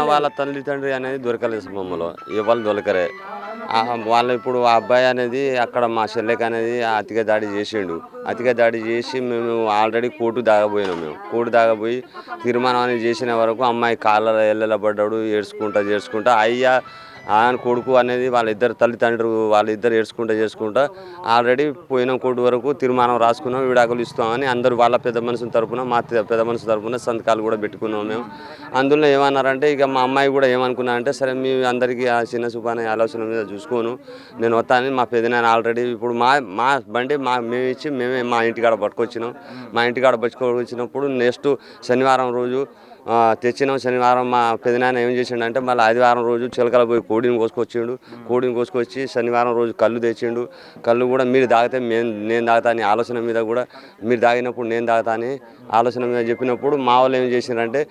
వాళ్ళ తల్లిదండ్రి అనేది దొరకలేదు మమ్మలో ఎవరు దొరకరే వాళ్ళు ఇప్పుడు ఆ అబ్బాయి అనేది అక్కడ మా చెల్లెకి అనేది అతిగా దాడి చేసిండు. అతిగా దాడి చేసి మేము ఆల్రెడీ కోర్టు దాగపోయినాం. మేము కోర్టు దాగపోయి తీర్మానం అనేది చేసిన వరకు అమ్మాయి కాళ్ళ ఎల్లెల పడ్డాడు ఏడ్చుకుంటా అయ్యా ఆయన కొడుకు అనేది వాళ్ళిద్దరు తల్లిదండ్రులు వాళ్ళిద్దరు చేసుకుంటా ఆల్రెడీ పోయిన కోర్టు వరకు తీర్మానం రాసుకున్నాం, విడాకులు ఇస్తామని అందరూ వాళ్ళ పెద్ద మనుషుల తరపున మా పెద్ద మనుషుల తరపున సంతకాలు కూడా పెట్టుకున్నాం మేము. అందులో ఏమన్నారంటే ఇక మా అమ్మాయి కూడా ఏమనుకున్నా అంటే సరే మీ అందరికీ ఆ చిన్న చూపు అనే ఆలోచన మీద చూసుకోను నేను వస్తానని మా పెద్దనాన్న ఆల్రెడీ ఇప్పుడు మా బండి మేము ఇచ్చి మేమే మా ఇంటికాడ పట్టుకొచ్చినాం. మా ఇంటికాడ పట్టుకొచ్చినప్పుడు నెక్స్ట్ శనివారం రోజు తెచ్చినాం. శనివారం మా పెదనాన్న ఏం చేసిండు మళ్ళీ ఆదివారం రోజు చిలకల పోయి కోడిని కోసుకొచ్చి శనివారం రోజు కళ్ళు తెచ్చిండు. కళ్ళు కూడా మీరు తాగితే నేను తాగుతా అని ఆలోచన మీద కూడా మీరు తాగినప్పుడు నేను తాగుతా అని ఆలోచన మీద చెప్పినప్పుడు మా వాళ్ళు ఏం చేసిండ్రంటే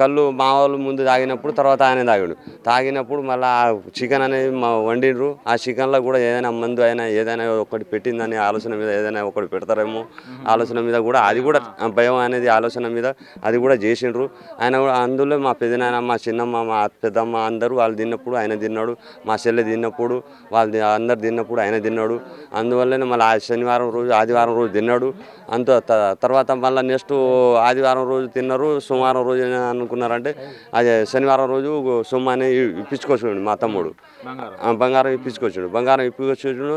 కళ్ళు మా వాళ్ళు ముందు తాగినప్పుడు తర్వాత ఆయన తాగినప్పుడు మళ్ళీ ఆ చికెన్ అనేది వండిండ్రు. ఆ చికెన్లో కూడా ఏదైనా మందు అయినా ఏదైనా ఒకటి పెట్టిందని ఆలోచన మీద ఏదైనా ఒకటి పెడతారేమో ఆలోచన మీద కూడా అది కూడా భయం అనేది ఆలోచన మీద అది కూడా చేసిండ్రు. ఆయన కూడా అందులో మా పెదనాన్న మా చిన్నమ్మ మా పెద్దమ్మ అందరూ వాళ్ళు తిన్నప్పుడు ఆయన తిన్నాడు. మా చెల్లె తిన్నప్పుడు వాళ్ళు అందరు తిన్నప్పుడు ఆయన తిన్నాడు. అందువల్లనే మళ్ళీ శనివారం రోజు ఆదివారం రోజు తిన్నాడు. తర్వాత మళ్ళీ నెక్స్ట్ ఆదివారం రోజు తిన్నారు. సోమవారం రోజు అనుకున్నారంటే అదే శనివారం రోజు సొమ్మాని ఇప్పించుకొచ్చాడు మా తమ్ముడు. బంగారం ఇప్పించుకొచ్చాడు.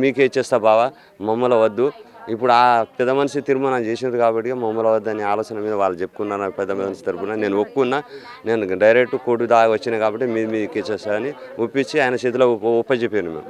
మీకే ఇచ్చేస్తా బావా మమ్మల్ని వద్దు. ఇప్పుడు ఆ పెద్ద మనిషి తీర్మానం చేసినారు కాబట్టి మమ్మల్ని వద్దని ఆలోచన మీద వాళ్ళు చెప్పుకున్నారు. పెద్ద మనిషి తరపున నేను ఒప్పుకున్నా. నేను డైరెక్ట్ కోర్టు దాకా వచ్చినా కాబట్టి మీకే ఇచ్చేస్తా అని ఒప్పించి ఆయన చేతిలో ఒప్పచెప్పాను మేము.